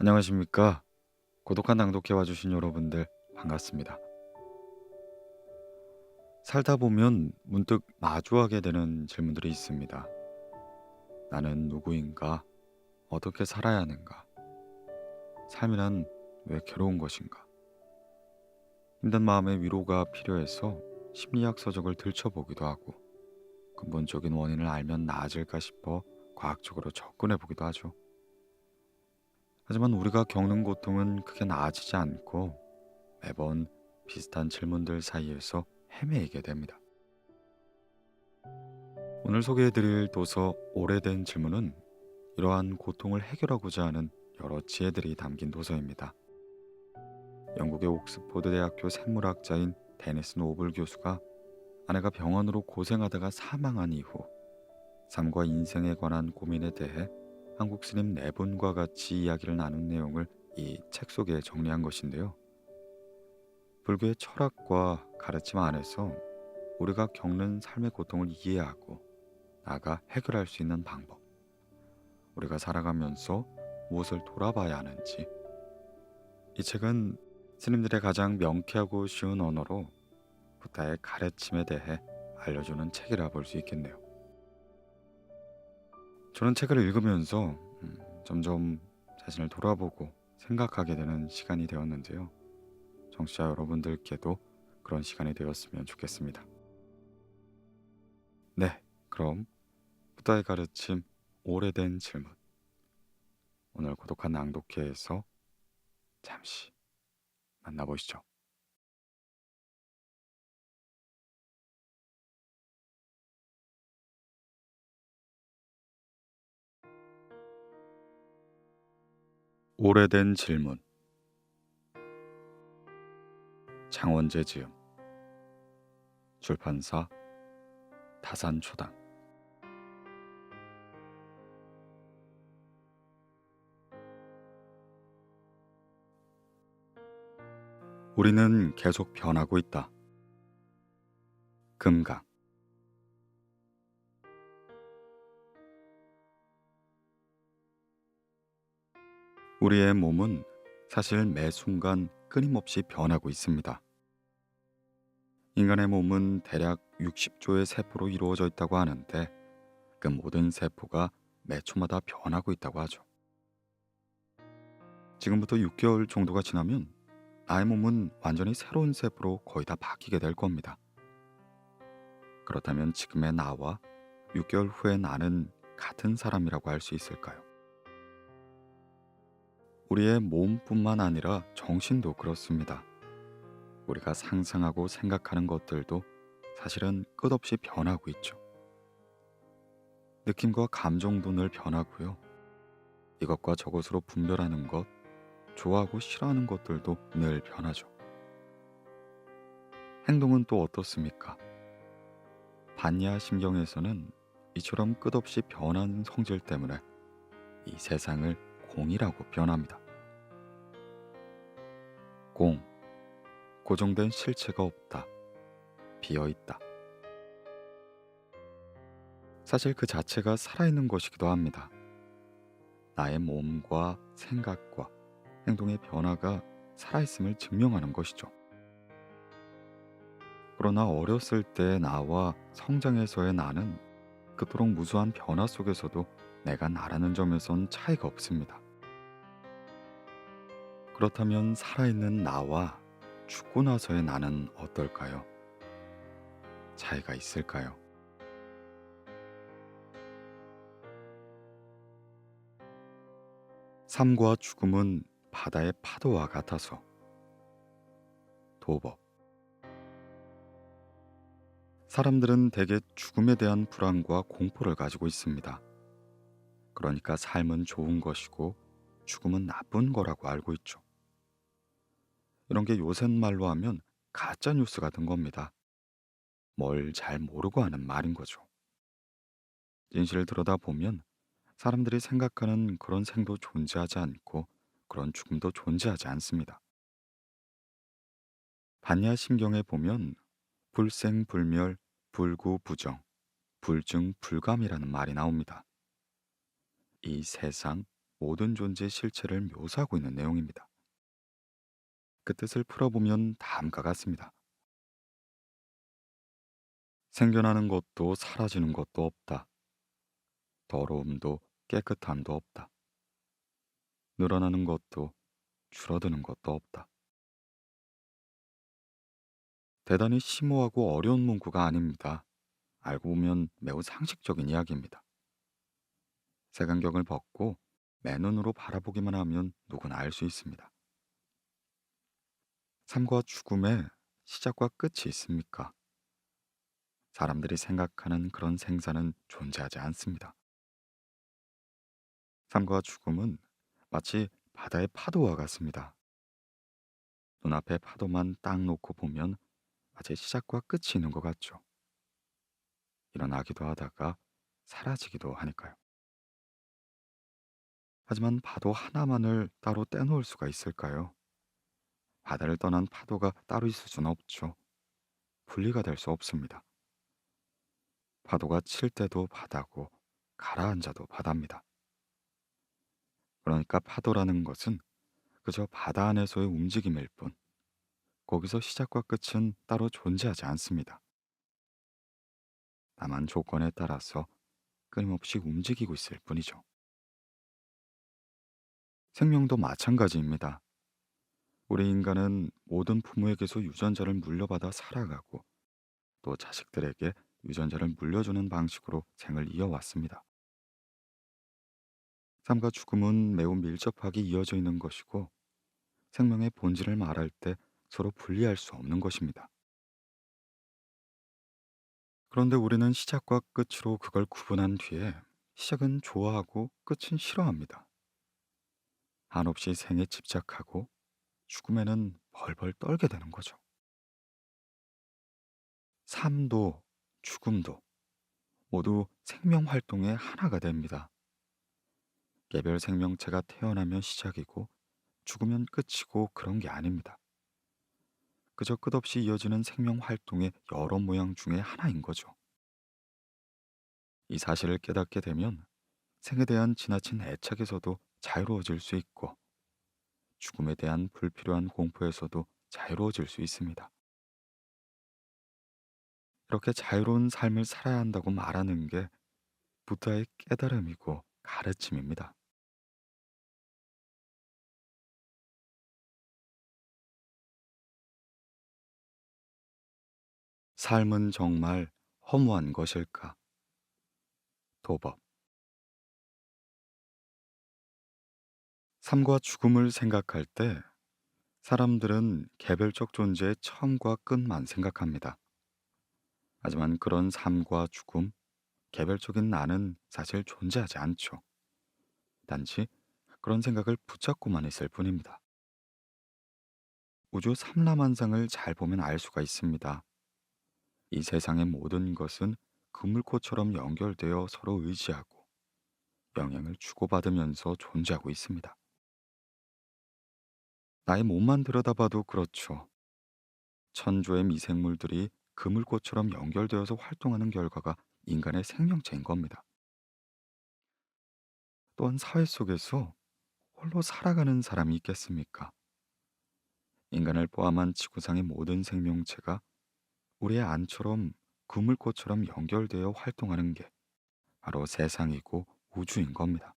안녕하십니까. 고독한 낭독해 와주신 여러분들 반갑습니다. 살다 보면 문득 마주하게 되는 질문들이 있습니다. 나는 누구인가? 어떻게 살아야 하는가? 삶이란 왜 괴로운 것인가? 힘든 마음의 위로가 필요해서 심리학 서적을 들춰보기도 하고 근본적인 원인을 알면 나아질까 싶어 과학적으로 접근해 보기도 하죠. 하지만 우리가 겪는 고통은 크게 나아지지 않고 매번 비슷한 질문들 사이에서 헤매이게 됩니다. 오늘 소개해드릴 도서 오래된 질문은 이러한 고통을 해결하고자 하는 여러 지혜들이 담긴 도서입니다. 영국의 옥스포드 대학교 생물학자인 데니스 노블 교수가 아내가 병원으로 고생하다가 사망한 이후 삶과 인생에 관한 고민에 대해 한국 스님 네 분과 같이 이야기를 나눈 내용을 이 책 속에 정리한 것인데요. 불교의 철학과 가르침 안에서 우리가 겪는 삶의 고통을 이해하고 나아가 해결할 수 있는 방법, 우리가 살아가면서 무엇을 돌아봐야 하는지, 이 책은 스님들의 가장 명쾌하고 쉬운 언어로 부다의 가르침에 대해 알려주는 책이라 볼 수 있겠네요. 저는 책을 읽으면서 점점 자신을 돌아보고 생각하게 되는 시간이 되었는데요. 청취자 여러분들께도 그런 시간이 되었으면 좋겠습니다. 네, 그럼 부다의 가르침 오래된 질문, 오늘 고독한 낭독회에서 잠시 만나보시죠. 오래된 질문, 장원재 지음, 출판사 다산초당. 우리는 계속 변하고 있다. 금강. 우리의 몸은 사실 매 순간 끊임없이 변하고 있습니다. 인간의 몸은 대략 60조의 세포로 이루어져 있다고 하는데 그 모든 세포가 매 초마다 변하고 있다고 하죠. 지금부터 6개월 정도가 지나면 나의 몸은 완전히 새로운 세포로 거의 다 바뀌게 될 겁니다. 그렇다면 지금의 나와 6개월 후의 나는 같은 사람이라고 할 수 있을까요? 우리의 몸뿐만 아니라 정신도 그렇습니다. 우리가 상상하고 생각하는 것들도 사실은 끝없이 변하고 있죠. 느낌과 감정도 늘 변하고요. 이것과 저것으로 분별하는 것, 좋아하고 싫어하는 것들도 늘 변하죠. 행동은 또 어떻습니까? 반야 신경에서는 이처럼 끝없이 변하는 성질 때문에 이 세상을 공이라고 표현합니다. 공, 고정된 실체가 없다, 비어있다. 사실 그 자체가 살아있는 것이기도 합니다. 나의 몸과 생각과 행동의 변화가 살아있음을 증명하는 것이죠. 그러나 어렸을 때의 나와 성장해서의 나는 그토록 무수한 변화 속에서도 내가 나라는 점에선 차이가 없습니다. 그렇다면 살아있는 나와 죽고 나서의 나는 어떨까요? 차이가 있을까요? 삶과 죽음은 바다의 파도와 같아서. 도법. 사람들은 대개 죽음에 대한 불안과 공포를 가지고 있습니다. 그러니까 삶은 좋은 것이고 죽음은 나쁜 거라고 알고 있죠. 이런 게 요새 말로 하면 가짜 뉴스가 된 겁니다. 뭘 잘 모르고 하는 말인 거죠. 진실을 들여다보면 사람들이 생각하는 그런 생도 존재하지 않고 그런 죽음도 존재하지 않습니다. 반야심경에 보면 불생불멸, 불구부정, 불증불감이라는 말이 나옵니다. 이 세상, 모든 존재의 실체를 묘사하고 있는 내용입니다. 그 뜻을 풀어보면 다음과 같습니다. 생겨나는 것도 사라지는 것도 없다. 더러움도 깨끗함도 없다. 늘어나는 것도 줄어드는 것도 없다. 대단히 심오하고 어려운 문구가 아닙니다. 알고 보면 매우 상식적인 이야기입니다. 색안경을 벗고 맨눈으로 바라보기만 하면 누구나 알 수 있습니다. 삶과 죽음에 시작과 끝이 있습니까? 사람들이 생각하는 그런 생사는 존재하지 않습니다. 삶과 죽음은 마치 바다의 파도와 같습니다. 눈앞에 파도만 딱 놓고 보면 마치 시작과 끝이 있는 것 같죠. 일어나기도 하다가 사라지기도 하니까요. 하지만 파도 하나만을 따로 떼놓을 수가 있을까요? 바다를 떠난 파도가 따로 있을 수는 없죠. 분리가 될 수 없습니다. 파도가 칠 때도 바다고 가라앉아도 바다입니다. 그러니까 파도라는 것은 그저 바다 안에서의 움직임일 뿐, 거기서 시작과 끝은 따로 존재하지 않습니다. 다만 조건에 따라서 끊임없이 움직이고 있을 뿐이죠. 생명도 마찬가지입니다. 우리 인간은 모든 부모에게서 유전자를 물려받아 살아가고 또 자식들에게 유전자를 물려주는 방식으로 생을 이어왔습니다. 삶과 죽음은 매우 밀접하게 이어져 있는 것이고 생명의 본질을 말할 때 서로 분리할 수 없는 것입니다. 그런데 우리는 시작과 끝으로 그걸 구분한 뒤에 시작은 좋아하고 끝은 싫어합니다. 한없이 생에 집착하고 죽음에는 벌벌 떨게 되는 거죠. 삶도 죽음도 모두 생명 활동의 하나가 됩니다. 개별 생명체가 태어나면 시작이고 죽으면 끝이고 그런 게 아닙니다. 그저 끝없이 이어지는 생명 활동의 여러 모양 중에 하나인 거죠. 이 사실을 깨닫게 되면 생에 대한 지나친 애착에서도 자유로워질 수 있고 죽음에 대한 불필요한 공포에서도 자유로워질 수 있습니다. 이렇게 자유로운 삶을 살아야 한다고 말하는 게 부다의 깨달음이고 가르침입니다. 삶은 정말 허무한 것일까? 도법. 삶과 죽음을 생각할 때 사람들은 개별적 존재의 처음과 끝만 생각합니다. 하지만 그런 삶과 죽음, 개별적인 나는 사실 존재하지 않죠. 단지 그런 생각을 붙잡고만 있을 뿐입니다. 우주 삼라만상을 잘 보면 알 수가 있습니다. 이 세상의 모든 것은 그물코처럼 연결되어 서로 의지하고 영향을 주고받으면서 존재하고 있습니다. 나의 몸만 들여다봐도 그렇죠. 천조의 미생물들이 그물꽃처럼 연결되어서 활동하는 결과가 인간의 생명체인 겁니다. 또한 사회 속에서 홀로 살아가는 사람이 있겠습니까? 인간을 포함한 지구상의 모든 생명체가 우리의 안처럼 그물꽃처럼 연결되어 활동하는 게 바로 세상이고 우주인 겁니다.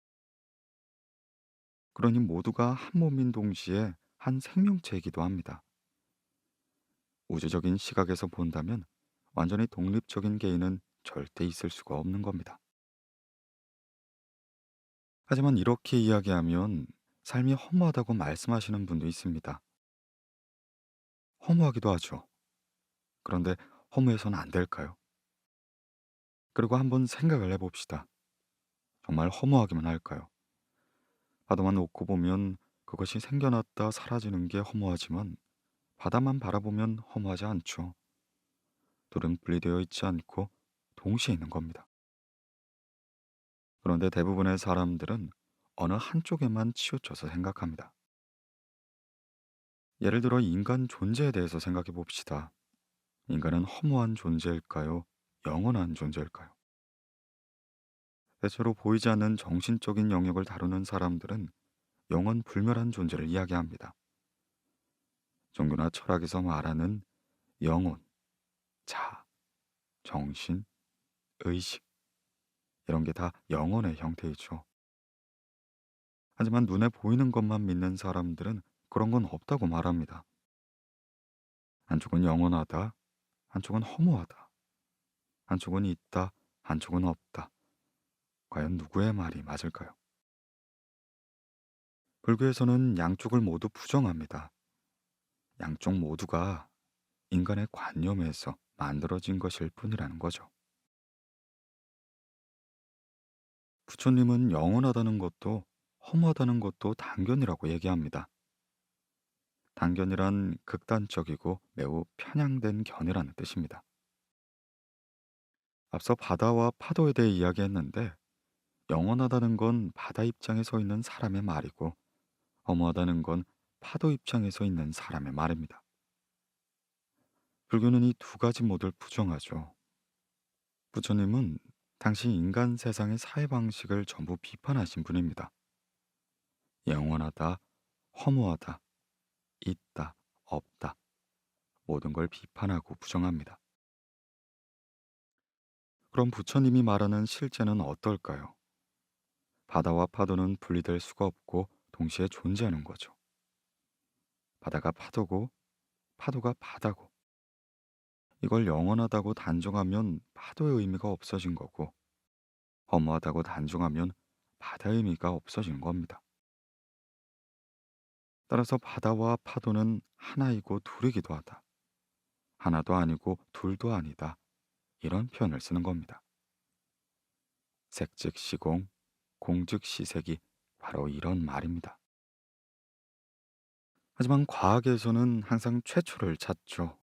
그러니 모두가 한 몸인 동시에 한 생명체이기도 합니다. 우주적인 시각에서 본다면 완전히 독립적인 개인은 절대 있을 수가 없는 겁니다. 하지만 이렇게 이야기하면 삶이 허무하다고 말씀하시는 분도 있습니다. 허무하기도 하죠. 그런데 허무해서는 안 될까요? 그리고 한번 생각을 해봅시다. 정말 허무하기만 할까요? 바다만 놓고 보면 그것이 생겨났다 사라지는 게 허무하지만 바다만 바라보면 허무하지 않죠. 둘은 분리되어 있지 않고 동시에 있는 겁니다. 그런데 대부분의 사람들은 어느 한쪽에만 치우쳐서 생각합니다. 예를 들어 인간 존재에 대해서 생각해 봅시다. 인간은 허무한 존재일까요? 영원한 존재일까요? 대체로 보이지 않는 정신적인 영역을 다루는 사람들은 영원 불멸한 존재를 이야기합니다. 종교나 철학에서 말하는 영혼, 자, 정신, 의식 이런 게 다 영혼의 형태이죠. 하지만 눈에 보이는 것만 믿는 사람들은 그런 건 없다고 말합니다. 한쪽은 영원하다, 한쪽은 허무하다, 한쪽은 있다, 한쪽은 없다. 과연 누구의 말이 맞을까요? 불교에서는 양쪽을 모두 부정합니다. 양쪽 모두가 인간의 관념에서 만들어진 것일 뿐이라는 거죠. 부처님은 영원하다는 것도 허무하다는 것도 단견이라고 얘기합니다. 단견이란 극단적이고 매우 편향된 견해라는 뜻입니다. 앞서 바다와 파도에 대해 이야기했는데 영원하다는 건 바다 입장에 서 있는 사람의 말이고 허무하다는 건 파도 입장에 서 있는 사람의 말입니다. 불교는 이 두 가지 모두를 부정하죠. 부처님은 당시 인간 세상의 사회 방식을 전부 비판하신 분입니다. 영원하다, 허무하다, 있다, 없다. 모든 걸 비판하고 부정합니다. 그럼 부처님이 말하는 실제는 어떨까요? 바다와 파도는 분리될 수가 없고 동시에 존재하는 거죠. 바다가 파도고 파도가 바다고 이걸 영원하다고 단정하면 파도의 의미가 없어진 거고 허무하다고 단정하면 바다의 의미가 없어지는 겁니다. 따라서 바다와 파도는 하나이고 둘이기도 하다. 하나도 아니고 둘도 아니다. 이런 표현을 쓰는 겁니다. 색즉 시공, 공즉 시색이 바로 이런 말입니다. 하지만 과학에서는 항상 최초를 찾죠.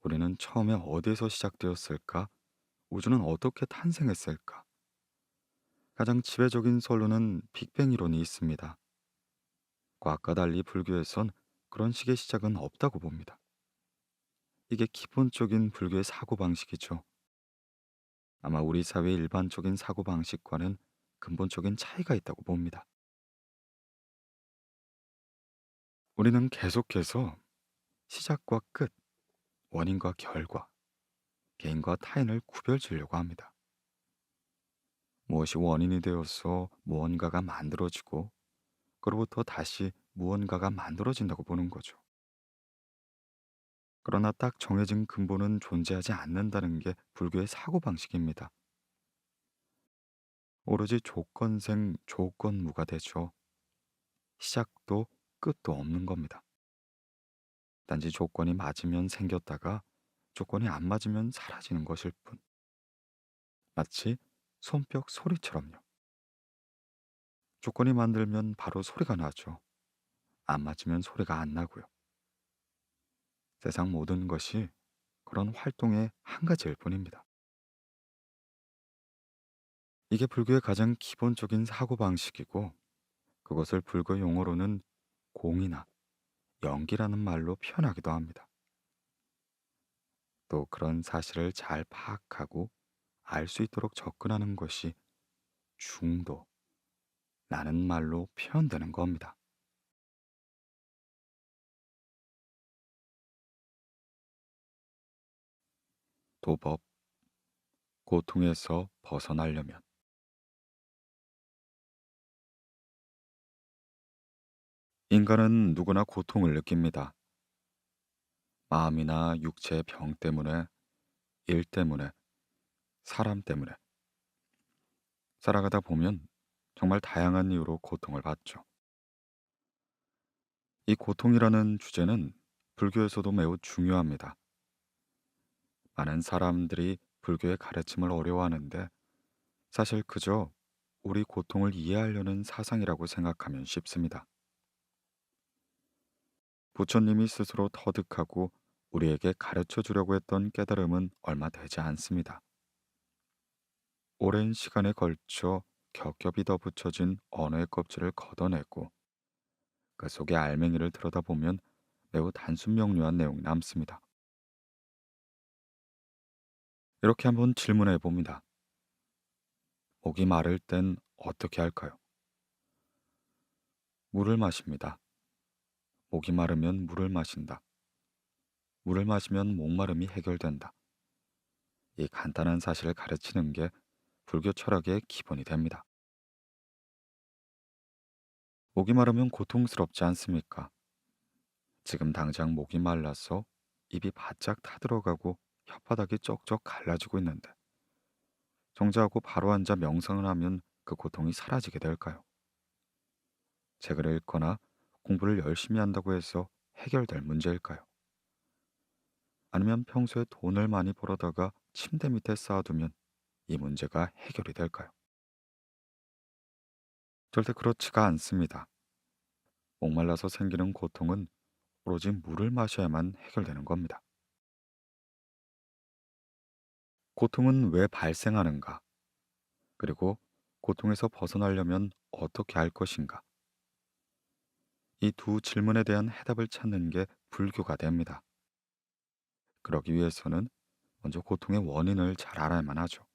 우리는 처음에 어디에서 시작되었을까? 우주는 어떻게 탄생했을까? 가장 지배적인 설로는 빅뱅 이론이 있습니다. 과학과 달리 불교에선 그런 식의 시작은 없다고 봅니다. 이게 기본적인 불교의 사고방식이죠. 아마 우리 사회의 일반적인 사고방식과는 근본적인 차이가 있다고 봅니다. 우리는 계속해서 시작과 끝, 원인과 결과, 개인과 타인을 구별지으려고 합니다. 무엇이 원인이 되어서 무언가가 만들어지고 그로부터 다시 무언가가 만들어진다고 보는 거죠. 그러나 딱 정해진 근본은 존재하지 않는다는 게 불교의 사고방식입니다. 오로지 조건생 조건무가 되죠. 시작도 끝도 없는 겁니다. 단지 조건이 맞으면 생겼다가 조건이 안 맞으면 사라지는 것일 뿐. 마치 손뼉 소리처럼요. 조건이 만들면 바로 소리가 나죠. 안 맞으면 소리가 안 나고요. 세상 모든 것이 그런 활동의 한 가지일 뿐입니다. 이게 불교의 가장 기본적인 사고방식이고 그것을 불교 용어로는 공이나 연기라는 말로 표현하기도 합니다. 또 그런 사실을 잘 파악하고 알 수 있도록 접근하는 것이 중도라는 말로 표현되는 겁니다. 도법, 고통에서 벗어나려면 인간은 누구나 고통을 느낍니다. 마음이나 육체의 병 때문에, 일 때문에, 사람 때문에 살아가다 보면 정말 다양한 이유로 고통을 받죠. 이 고통이라는 주제는 불교에서도 매우 중요합니다. 많은 사람들이 불교의 가르침을 어려워하는데 사실 그저 우리 고통을 이해하려는 사상이라고 생각하면 쉽습니다. 부처님이 스스로 터득하고 우리에게 가르쳐 주려고 했던 깨달음은 얼마 되지 않습니다. 오랜 시간에 걸쳐 겹겹이 덧붙여진 언어의 껍질을 걷어내고 그 속의 알맹이를 들여다보면 매우 단순 명료한 내용이 남습니다. 이렇게 한번 질문해 봅니다. 목이 마를 땐 어떻게 할까요? 물을 마십니다. 목이 마르면 물을 마신다. 물을 마시면 목마름이 해결된다. 이 간단한 사실을 가르치는 게 불교 철학의 기본이 됩니다. 목이 마르면 고통스럽지 않습니까? 지금 당장 목이 말라서 입이 바짝 타들어가고 혓바닥이 쩍쩍 갈라지고 있는데 정지하고 바로 앉아 명상을 하면 그 고통이 사라지게 될까요? 책을 읽거나 공부를 열심히 한다고 해서 해결될 문제일까요? 아니면 평소에 돈을 많이 벌어다가 침대 밑에 쌓아두면 이 문제가 해결이 될까요? 절대 그렇지가 않습니다. 목말라서 생기는 고통은 오로지 물을 마셔야만 해결되는 겁니다. 고통은 왜 발생하는가? 그리고 고통에서 벗어나려면 어떻게 할 것인가? 이 두 질문에 대한 해답을 찾는 게 불교가 됩니다. 그러기 위해서는 먼저 고통의 원인을 잘 알아야만 하죠.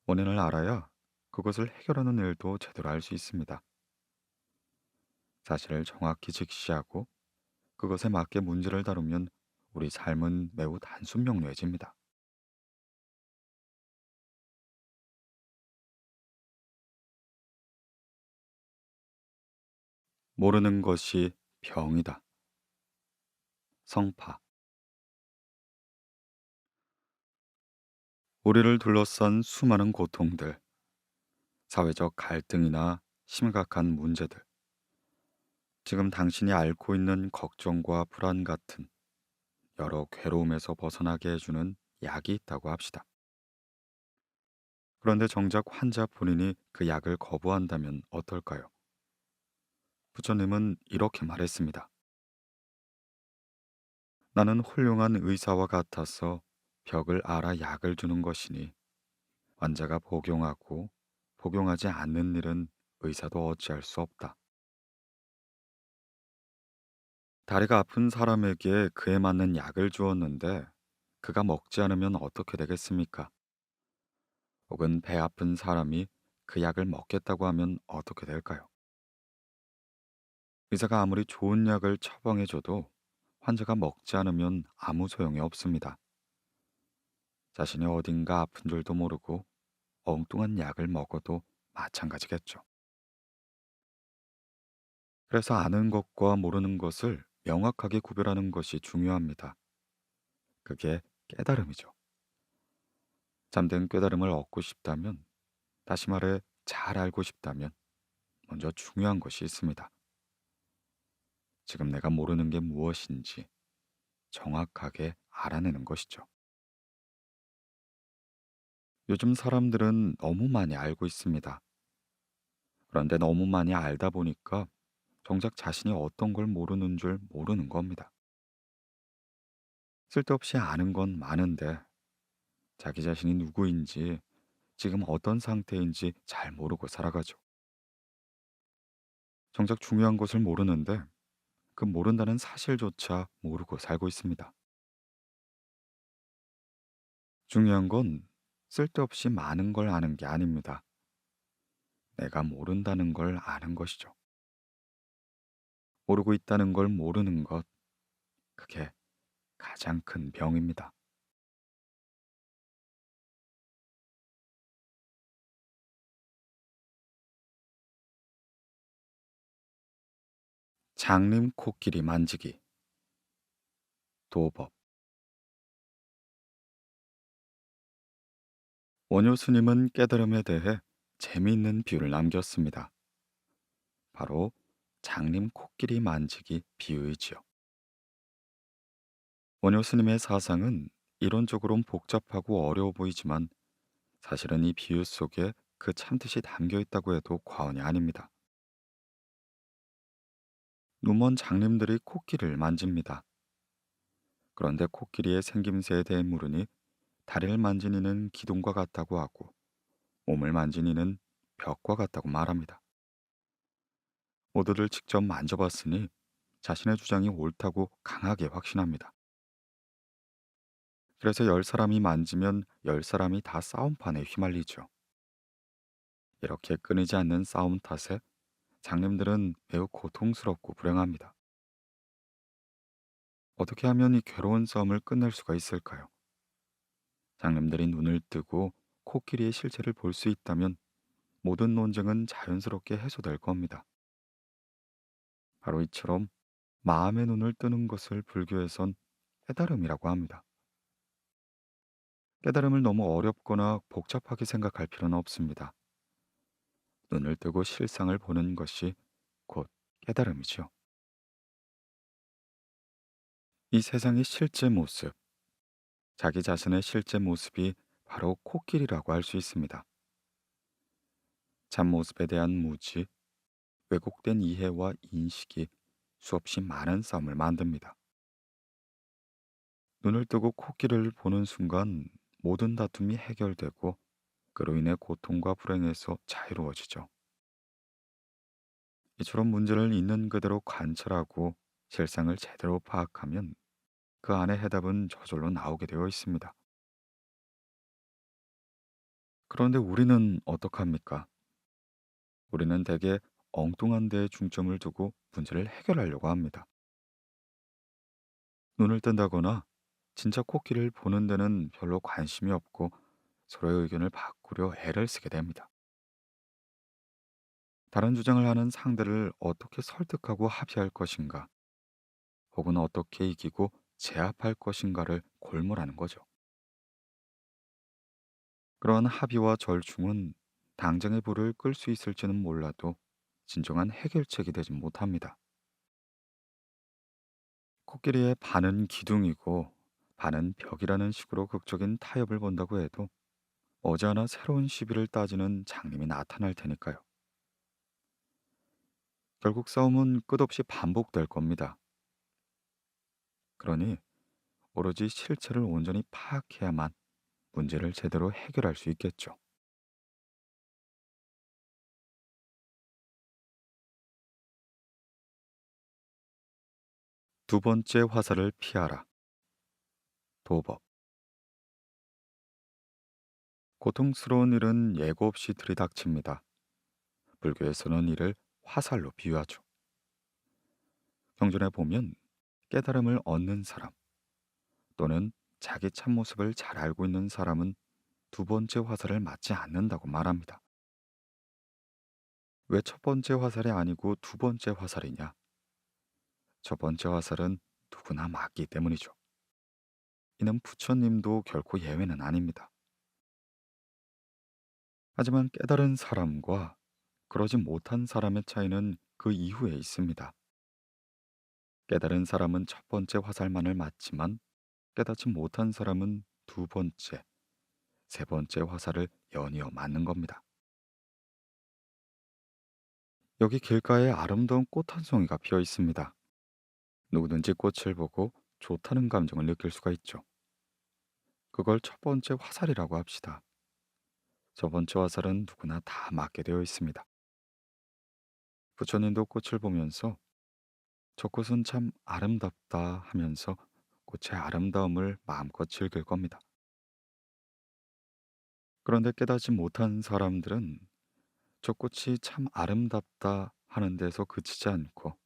원인을 알아야 그것을 해결하는 일도 제대로 할 수 있습니다. 사실을 정확히 직시하고 그것에 맞게 문제를 다루면 우리 삶은 매우 단순 명료해집니다. 모르는 것이 병이다. 성파. 우리를 둘러싼 수많은 고통들, 사회적 갈등이나 심각한 문제들, 지금 당신이 앓고 있는 걱정과 불안 같은 여러 괴로움에서 벗어나게 해주는 약이 있다고 합시다. 그런데 정작 환자 본인이 그 약을 거부한다면 어떨까요? 부처님은 이렇게 말했습니다. 나는 훌륭한 의사와 같아서 벽을 알아 약을 주는 것이니 환자가 복용하고 복용하지 않는 일은 의사도 어찌할 수 없다. 다리가 아픈 사람에게 그에 맞는 약을 주었는데 그가 먹지 않으면 어떻게 되겠습니까? 혹은 배 아픈 사람이 그 약을 먹겠다고 하면 어떻게 될까요? 의사가 아무리 좋은 약을 처방해줘도 환자가 먹지 않으면 아무 소용이 없습니다. 자신이 어딘가 아픈 줄도 모르고 엉뚱한 약을 먹어도 마찬가지겠죠. 그래서 아는 것과 모르는 것을 명확하게 구별하는 것이 중요합니다. 그게 깨달음이죠. 잠든 깨달음을 얻고 싶다면, 다시 말해 잘 알고 싶다면 먼저 중요한 것이 있습니다. 지금 내가 모르는 게 무엇인지 정확하게 알아내는 것이죠. 요즘 사람들은 너무 많이 알고 있습니다. 그런데 너무 많이 알다 보니까 정작 자신이 어떤 걸 모르는 줄 모르는 겁니다. 쓸데없이 아는 건 많은데 자기 자신이 누구인지 지금 어떤 상태인지 잘 모르고 살아가죠. 정작 중요한 것을 모르는데 그 모른다는 사실조차 모르고 살고 있습니다. 중요한 건 쓸데없이 많은 걸 아는 게 아닙니다. 내가 모른다는 걸 아는 것이죠. 모르고 있다는 걸 모르는 것, 그게 가장 큰 병입니다. 장님 코끼리 만지기, 도법. 원효 스님은 깨달음에 대해 재미있는 비유를 남겼습니다. 바로 장님 코끼리 만지기 비유이지요. 원효 스님의 사상은 이론적으로는 복잡하고 어려워 보이지만 사실은 이 비유 속에 그 참뜻이 담겨 있다고 해도 과언이 아닙니다. 누먼 장님들이 코끼리를 만집니다. 그런데 코끼리의 생김새에 대해 물으니 다리를 만진 이는 기둥과 같다고 하고 몸을 만진 이는 벽과 같다고 말합니다. 모두들 직접 만져봤으니 자신의 주장이 옳다고 강하게 확신합니다. 그래서 열 사람이 만지면 열 사람이 다 싸움판에 휘말리죠. 이렇게 끊이지 않는 싸움 탓에 장님들은 매우 고통스럽고 불행합니다. 어떻게 하면 이 괴로운 싸움을 끝낼 수가 있을까요? 장님들이 눈을 뜨고 코끼리의 실체를 볼 수 있다면 모든 논쟁은 자연스럽게 해소될 겁니다. 바로 이처럼 마음의 눈을 뜨는 것을 불교에선 깨달음이라고 합니다. 깨달음을 너무 어렵거나 복잡하게 생각할 필요는 없습니다. 눈을 뜨고 실상을 보는 것이 곧 깨달음이죠. 이 세상의 실제 모습, 자기 자신의 실제 모습이 바로 코끼리라고 할 수 있습니다. 참모습에 대한 무지, 왜곡된 이해와 인식이 수없이 많은 싸움을 만듭니다. 눈을 뜨고 코끼리를 보는 순간 모든 다툼이 해결되고 그로 인해 고통과 불행에서 자유로워지죠. 이처럼 문제를 있는 그대로 관찰하고 실상을 제대로 파악하면 그 안에 해답은 저절로 나오게 되어 있습니다. 그런데 우리는 어떡합니까? 우리는 대개 엉뚱한 데에 중점을 두고 문제를 해결하려고 합니다. 눈을 뜬다거나 진짜 코끼리를 보는 데는 별로 관심이 없고 서로의 의견을 바꾸려 애를 쓰게 됩니다. 다른 주장을 하는 상대를 어떻게 설득하고 합의할 것인가, 혹은 어떻게 이기고 제압할 것인가를 골몰하는 거죠. 그러한 합의와 절충은 당장의 불을 끌 수 있을지는 몰라도 진정한 해결책이 되지 못합니다. 코끼리의 반은 기둥이고 반은 벽이라는 식으로 극적인 타협을 본다고 해도 머지않아 새로운 시비를 따지는 장님이 나타날 테니까요. 결국 싸움은 끝없이 반복될 겁니다. 그러니 오로지 실체를 온전히 파악해야만 문제를 제대로 해결할 수 있겠죠. 두 번째 화살을 피하라. 도법. 고통스러운 일은 예고 없이 들이닥칩니다. 불교에서는 이를 화살로 비유하죠. 경전에 보면 깨달음을 얻는 사람 또는 자기 참모습을 잘 알고 있는 사람은 두 번째 화살을 맞지 않는다고 말합니다. 왜 첫 번째 화살이 아니고 두 번째 화살이냐? 첫 번째 화살은 누구나 맞기 때문이죠. 이는 부처님도 결코 예외는 아닙니다. 하지만 깨달은 사람과 그러지 못한 사람의 차이는 그 이후에 있습니다. 깨달은 사람은 첫 번째 화살만을 맞지만 깨닫지 못한 사람은 두 번째, 세 번째 화살을 연이어 맞는 겁니다. 여기 길가에 아름다운 꽃 한 송이가 피어 있습니다. 누구든지 꽃을 보고 좋다는 감정을 느낄 수가 있죠. 그걸 첫 번째 화살이라고 합시다. 첫 번째 화살은 누구나 다 맞게 되어 있습니다. 부처님도 꽃을 보면서 저 꽃은 참 아름답다 하면서 꽃의 아름다움을 마음껏 즐길 겁니다. 그런데 깨닫지 못한 사람들은 저 꽃이 참 아름답다 하는 데서 그치지 않고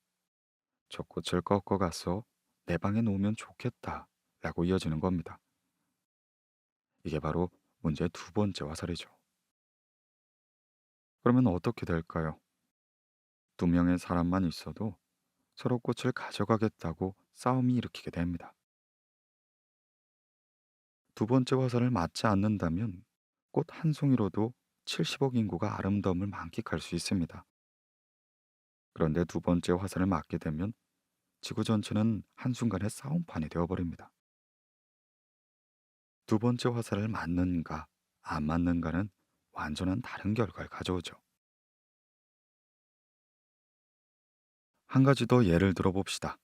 저 꽃을 꺾어 가서 내 방에 놓으면 좋겠다 라고 이어지는 겁니다. 이게 바로 문제의 두 번째 화살이죠. 그러면 어떻게 될까요? 두 명의 사람만 있어도 서로 꽃을 가져가겠다고 싸움이 일으키게 됩니다. 두 번째 화살을 맞지 않는다면 꽃 한 송이로도 70억 인구가 아름다움을 만끽할 수 있습니다. 그런데 두 번째 화살을 맞게 되면 지구 전체는 한순간에 싸움판이 되어버립니다. 두 번째 화살을 맞는가, 안 맞는가는 완전한 다른 결과를 가져오죠. 한 가지 더 예를 들어 봅시다.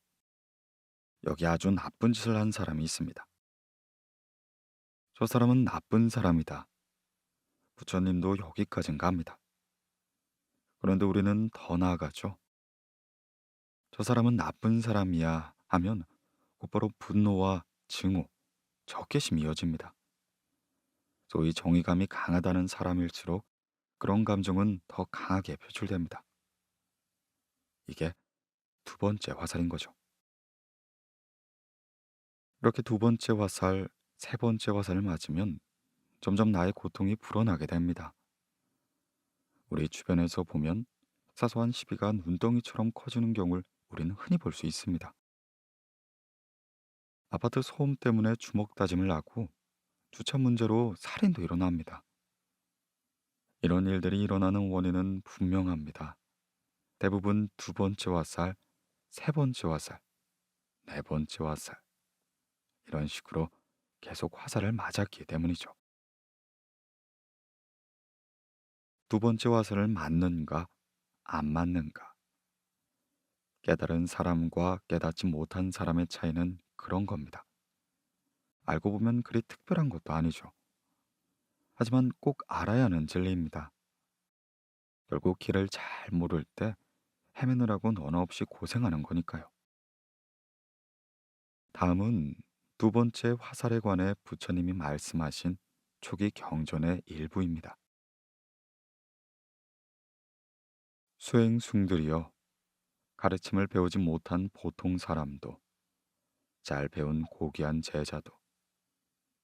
여기 아주 나쁜 짓을 한 사람이 있습니다. 저 사람은 나쁜 사람이다. 부처님도 여기까진 갑니다. 그런데 우리는 더 나아가죠. 저 사람은 나쁜 사람이야 하면 곧바로 분노와 증오, 적개심이 이어집니다. 소위 정의감이 강하다는 사람일수록 그런 감정은 더 강하게 표출됩니다. 이게 두 번째 화살인 거죠. 이렇게 두 번째 화살, 세 번째 화살을 맞으면 점점 나의 고통이 불어나게 됩니다. 우리 주변에서 보면 사소한 시비가 눈덩이처럼 커지는 경우를 우리는 흔히 볼 수 있습니다. 아파트 소음 때문에 주먹 다짐을 하고 주차 문제로 살인도 일어납니다. 이런 일들이 일어나는 원인은 분명합니다. 대부분 두 번째 화살, 세 번째 화살, 네 번째 화살, 이런 식으로 계속 화살을 맞았기 때문이죠. 두 번째 화살을 맞는가, 안 맞는가. 깨달은 사람과 깨닫지 못한 사람의 차이는 그런 겁니다. 알고 보면 그리 특별한 것도 아니죠. 하지만 꼭 알아야 하는 진리입니다. 결국 길을 잘 모를 때 헤매느라고 너나 없이 고생하는 거니까요. 다음은 두 번째 화살에 관해 부처님이 말씀하신 초기 경전의 일부입니다. 수행승들이여, 가르침을 배우지 못한 보통 사람도 잘 배운 고귀한 제자도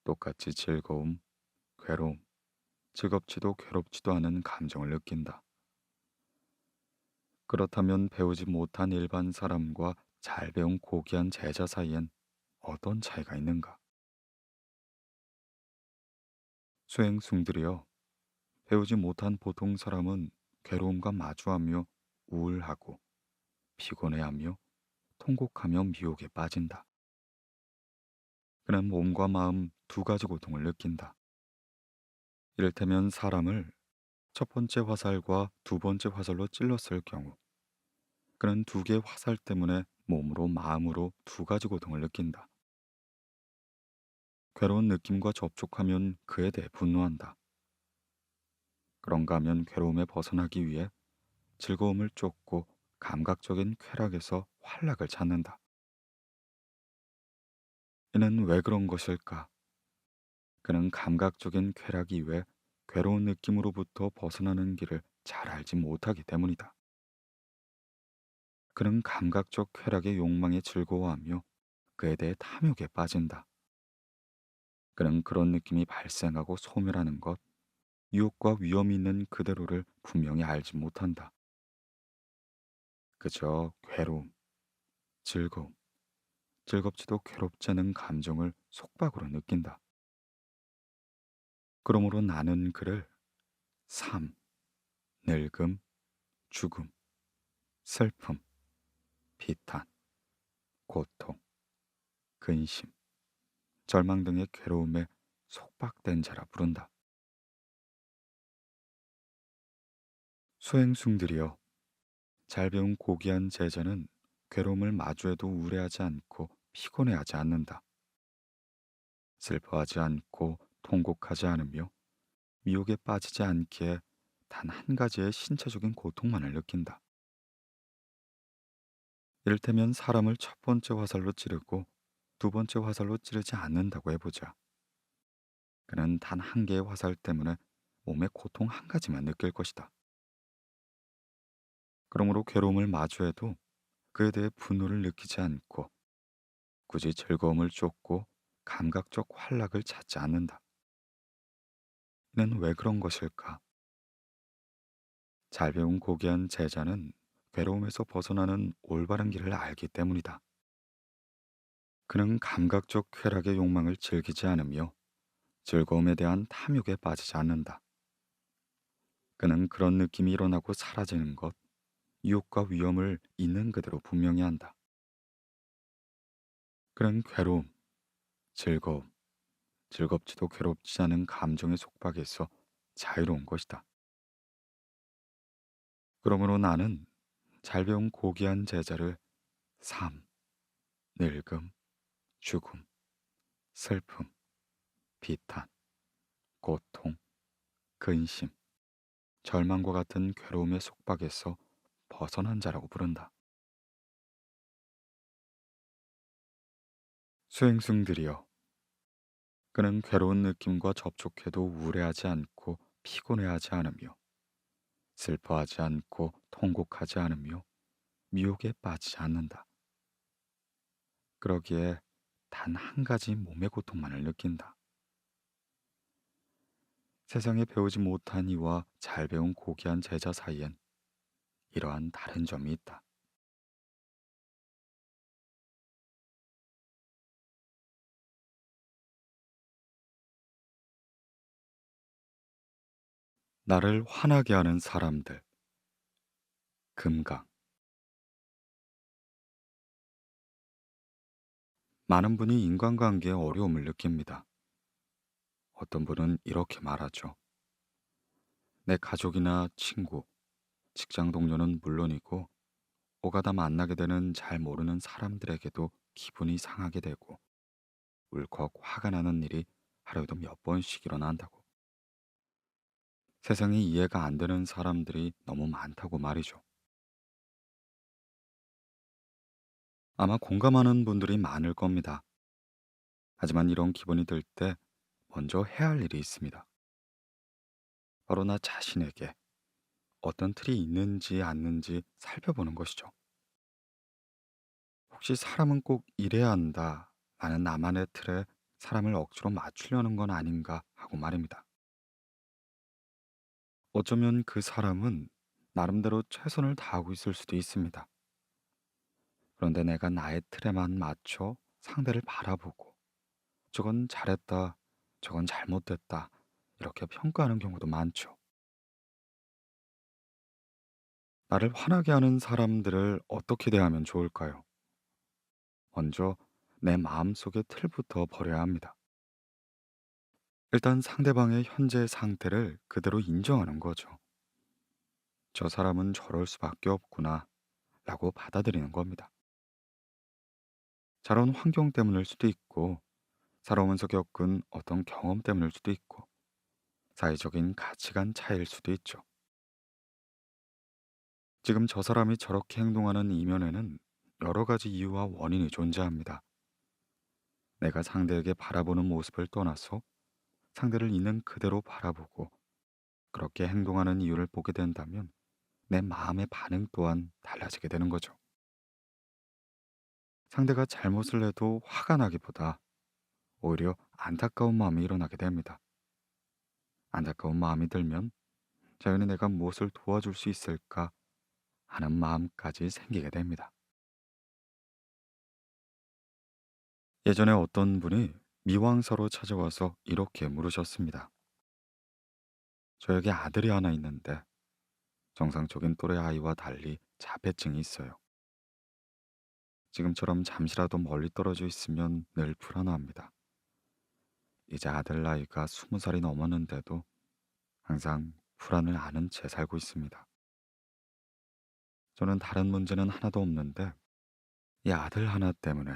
똑같이 즐거움, 괴로움, 즐겁지도 괴롭지도 않은 감정을 느낀다. 그렇다면 배우지 못한 일반 사람과 잘 배운 고귀한 제자 사이엔 어떤 차이가 있는가? 수행승들이여, 배우지 못한 보통 사람은 괴로움과 마주하며 우울하고 피곤해하며 통곡하며 미혹에 빠진다. 그는 몸과 마음 두 가지 고통을 느낀다. 이를테면 사람을 첫 번째 화살과 두 번째 화살로 찔렀을 경우, 그는 두 개의 화살 때문에 몸으로 마음으로 두 가지 고통을 느낀다. 괴로운 느낌과 접촉하면 그에 대해 분노한다. 그런가 하면 괴로움에 벗어나기 위해 즐거움을 쫓고 감각적인 쾌락에서 활락을 찾는다. 이는 왜 그런 것일까? 그는 감각적인 쾌락 이외 괴로운 느낌으로부터 벗어나는 길을 잘 알지 못하기 때문이다. 그는 감각적 쾌락의 욕망에 즐거워하며 그에 대해 탐욕에 빠진다. 그는 그런 느낌이 발생하고 소멸하는 것, 유혹과 위험이 있는 그대로를 분명히 알지 못한다. 그저 괴로움, 즐거움, 즐겁지도 괴롭지 않은 감정을 속박으로 느낀다. 그러므로 나는 그를 삶, 늙음, 죽음, 슬픔, 비탄, 고통, 근심, 절망 등의 괴로움에 속박된 자라 부른다. 수행승들이여, 잘 배운 고귀한 제자는 괴로움을 마주해도 우려하지 않고 피곤해하지 않는다. 슬퍼하지 않고 통곡하지 않으며 미혹에 빠지지 않기에 단 한 가지의 신체적인 고통만을 느낀다. 이를테면 사람을 첫 번째 화살로 찌르고 두 번째 화살로 찌르지 않는다고 해보자. 그는 단 한 개의 화살 때문에 몸의 고통 한 가지만 느낄 것이다. 그러므로 괴로움을 마주해도 그에 대해 분노를 느끼지 않고 굳이 즐거움을 쫓고 감각적 활락을 찾지 않는다. 이는 왜 그런 것일까? 잘 배운 고귀한 제자는 괴로움에서 벗어나는 올바른 길을 알기 때문이다. 그는 감각적 쾌락의 욕망을 즐기지 않으며 즐거움에 대한 탐욕에 빠지지 않는다. 그는 그런 느낌이 일어나고 사라지는 것, 유혹과 위험을 있는 그대로 분명히 한다. 그는 괴로움, 즐거움, 즐겁지도 괴롭지 않은 감정의 속박에서 자유로운 것이다. 그러므로 나는 잘 배운 고귀한 제자를 삶, 늙음, 죽음, 슬픔, 비탄, 고통, 근심, 절망과 같은 괴로움의 속박에서 벗어난 자라고 부른다. 수행승들이여, 그는 괴로운 느낌과 접촉해도 우울해하지 않고 피곤해하지 않으며 슬퍼하지 않고 통곡하지 않으며 미혹에 빠지지 않는다. 그러기에 단 한 가지 몸의 고통만을 느낀다. 세상에 배우지 못한 이와 잘 배운 고귀한 제자 사이엔 이러한 다른 점이 있다. 나를 화나게 하는 사람들. 금강. 많은 분이 인간관계에 어려움을 느낍니다. 어떤 분은 이렇게 말하죠. 내 가족이나 친구, 직장 동료는 물론이고 오가다 만나게 되는 잘 모르는 사람들에게도 기분이 상하게 되고 울컥 화가 나는 일이 하루에도 몇 번씩 일어난다고. 세상에 이해가 안 되는 사람들이 너무 많다고 말이죠. 아마 공감하는 분들이 많을 겁니다. 하지만 이런 기분이 들 때 먼저 해야 할 일이 있습니다. 바로 나 자신에게 어떤 틀이 있는지 않는지 살펴보는 것이죠. 혹시 사람은 꼭 이래야 한다 라는 나만의 틀에 사람을 억지로 맞추려는 건 아닌가 하고 말입니다. 어쩌면 그 사람은 나름대로 최선을 다하고 있을 수도 있습니다. 그런데 내가 나의 틀에만 맞춰 상대를 바라보고 저건 잘했다, 저건 잘못됐다 이렇게 평가하는 경우도 많죠. 나를 화나게 하는 사람들을 어떻게 대하면 좋을까요? 먼저 내 마음속의 틀부터 버려야 합니다. 일단 상대방의 현재 상태를 그대로 인정하는 거죠. 저 사람은 저럴 수밖에 없구나 라고 받아들이는 겁니다. 자라온 환경 때문일 수도 있고, 살아오면서 겪은 어떤 경험 때문일 수도 있고, 사회적인 가치관 차이일 수도 있죠. 지금 저 사람이 저렇게 행동하는 이면에는 여러 가지 이유와 원인이 존재합니다. 내가 상대에게 바라보는 모습을 떠나서 상대를 있는 그대로 바라보고 그렇게 행동하는 이유를 보게 된다면 내 마음의 반응 또한 달라지게 되는 거죠. 상대가 잘못을 해도 화가 나기보다 오히려 안타까운 마음이 일어나게 됩니다. 안타까운 마음이 들면 자연히 내가 무엇을 도와줄 수 있을까 하는 마음까지 생기게 됩니다. 예전에 어떤 분이 미왕사로 찾아와서 이렇게 물으셨습니다. 저에게 아들이 하나 있는데 정상적인 또래 아이와 달리 자폐증이 있어요. 지금처럼 잠시라도 멀리 떨어져 있으면 늘 불안합니다. 이제 아들 나이가 20살이 넘었는데도 항상 불안을 아는 채 살고 있습니다. 저는 다른 문제는 하나도 없는데 이 아들 하나 때문에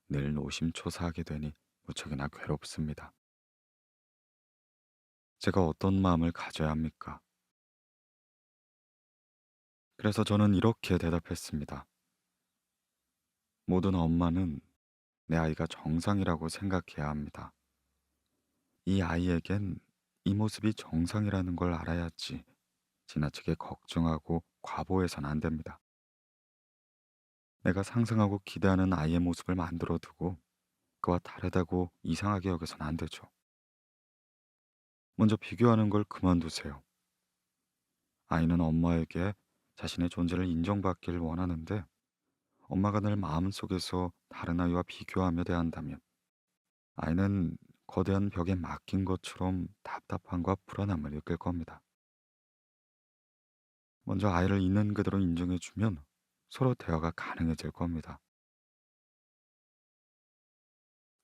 늘 노심초사하게 되니 무척이나 괴롭습니다. 제가 어떤 마음을 가져야 합니까? 그래서 저는 이렇게 대답했습니다. 모든 엄마는 내 아이가 정상이라고 생각해야 합니다. 이 아이에겐 이 모습이 정상이라는 걸 알아야지 지나치게 걱정하고 과보해선 안 됩니다. 내가 상상하고 기대하는 아이의 모습을 만들어 두고 그와 다르다고 이상하게 여겨선 안 되죠. 먼저 비교하는 걸 그만두세요. 아이는 엄마에게 자신의 존재를 인정받길 원하는데 엄마가 늘 마음속에서 다른 아이와 비교하며 대한다면 아이는 거대한 벽에 막힌 것처럼 답답함과 불안함을 느낄 겁니다. 먼저 아이를 있는 그대로 인정해주면 서로 대화가 가능해질 겁니다.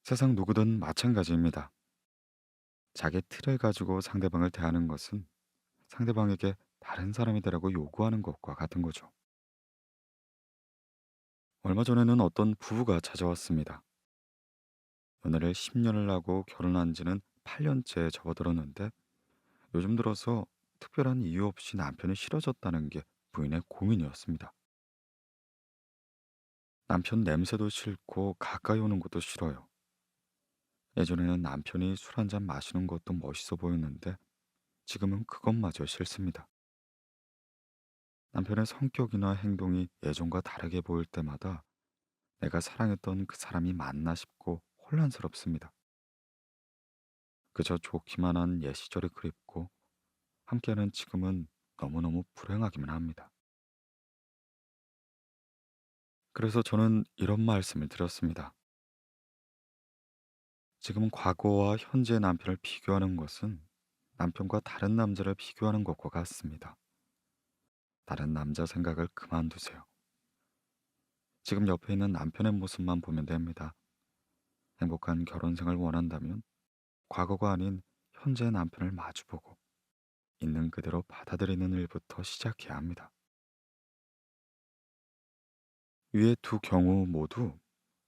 세상 누구든 마찬가지입니다. 자기 틀을 가지고 상대방을 대하는 것은 상대방에게 다른 사람이 되라고 요구하는 것과 같은 거죠. 얼마 전에는 어떤 부부가 찾아왔습니다. 연애를 10년을 하고 결혼한 지는 8년째 접어들었는데 요즘 들어서 특별한 이유 없이 남편이 싫어졌다는 게 부인의 고민이었습니다. 남편 냄새도 싫고 가까이 오는 것도 싫어요. 예전에는 남편이 술 한잔 마시는 것도 멋있어 보였는데 지금은 그것마저 싫습니다. 남편의 성격이나 행동이 예전과 다르게 보일 때마다 내가 사랑했던 그 사람이 맞나 싶고 혼란스럽습니다. 그저 좋기만 한 옛 시절이 그립고 함께하는 지금은 너무너무 불행하기만 합니다. 그래서 저는 이런 말씀을 드렸습니다. 지금 과거와 현재의 남편을 비교하는 것은 남편과 다른 남자를 비교하는 것과 같습니다. 다른 남자 생각을 그만두세요. 지금 옆에 있는 남편의 모습만 보면 됩니다. 행복한 결혼 생을 원한다면 과거가 아닌 현재의 남편을 마주보고 있는 그대로 받아들이는 일부터 시작해야 합니다. 위의 두 경우 모두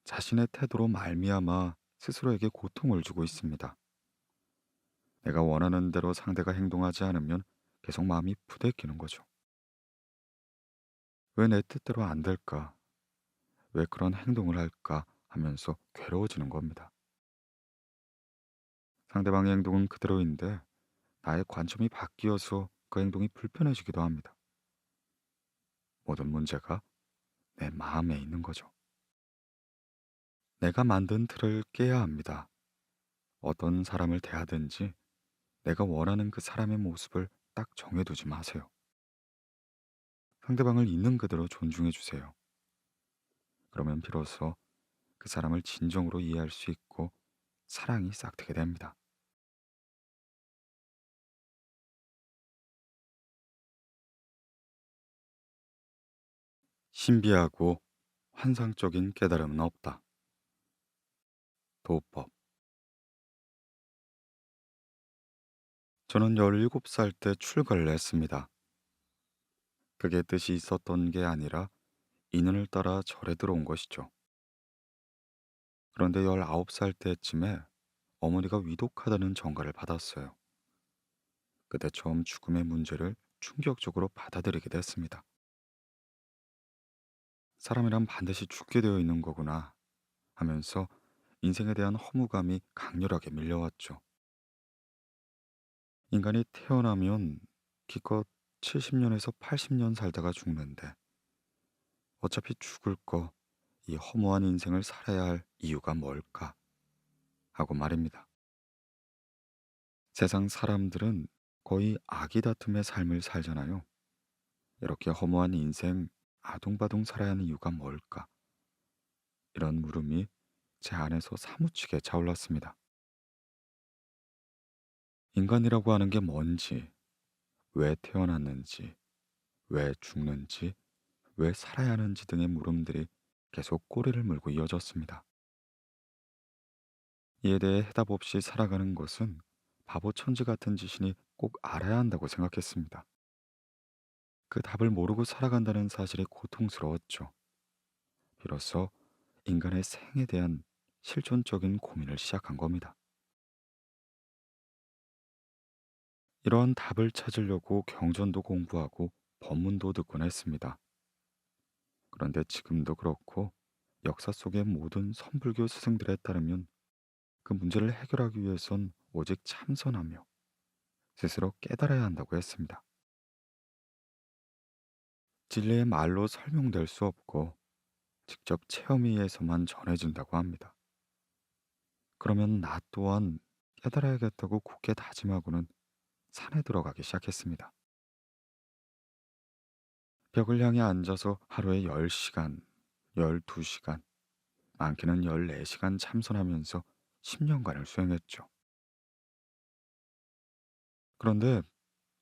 자신의 태도로 말미암아 스스로에게 고통을 주고 있습니다. 내가 원하는 대로 상대가 행동하지 않으면 계속 마음이 부대끼는 거죠. 왜 내 뜻대로 안 될까? 왜 그런 행동을 할까? 하면서 괴로워지는 겁니다. 상대방의 행동은 그대로인데 나의 관점이 바뀌어서 그 행동이 불편해지기도 합니다. 모든 문제가 내 마음에 있는 거죠. 내가 만든 틀을 깨야 합니다. 어떤 사람을 대하든지 내가 원하는 그 사람의 모습을 딱 정해두지 마세요. 상대방을 있는 그대로 존중해 주세요. 그러면 비로소 그 사람을 진정으로 이해할 수 있고 사랑이 싹트게 됩니다. 신비하고 환상적인 깨달음은 없다. 도법. 저는 17살 때 출가를 했습니다. 그게 뜻이 있었던 게 아니라 인연을 따라 절에 들어온 것이죠. 그런데 19살 때쯤에 어머니가 위독하다는 전가를 받았어요. 그때 처음 죽음의 문제를 충격적으로 받아들이게 됐습니다. 사람이란 반드시 죽게 되어 있는 거구나 하면서 인생에 대한 허무감이 강렬하게 밀려왔죠. 인간이 태어나면 기껏 70년에서 80년 살다가 죽는데 어차피 죽을 거 이 허무한 인생을 살아야 할 이유가 뭘까 하고 말입니다. 세상 사람들은 거의 아기 다툼의 삶을 살잖아요. 이렇게 허무한 인생 아둥바둥 살아야 하는 이유가 뭘까? 이런 물음이 제 안에서 사무치게 차올랐습니다. 인간이라고 하는 게 뭔지, 왜 태어났는지, 왜 죽는지, 왜 살아야 하는지 등의 물음들이 계속 꼬리를 물고 이어졌습니다. 이에 대해 해답 없이 살아가는 것은 바보 천지 같은 짓이니 꼭 알아야 한다고 생각했습니다. 그 답을 모르고 살아간다는 사실이 고통스러웠죠. 비로소 인간의 생에 대한 실존적인 고민을 시작한 겁니다. 이러한 답을 찾으려고 경전도 공부하고 법문도 듣곤 했습니다. 그런데 지금도 그렇고 역사 속의 모든 선불교 스승들에 따르면 그 문제를 해결하기 위해선 오직 참선하며 스스로 깨달아야 한다고 했습니다. 진리의 말로 설명될 수 없고 직접 체험에 의해서만 전해진다고 합니다. 그러면 나 또한 깨달아야겠다고 굳게 다짐하고는 산에 들어가기 시작했습니다. 벽을 향해 앉아서 하루에 10시간, 12시간, 많게는 14시간 참선하면서 10년간을 수행했죠. 그런데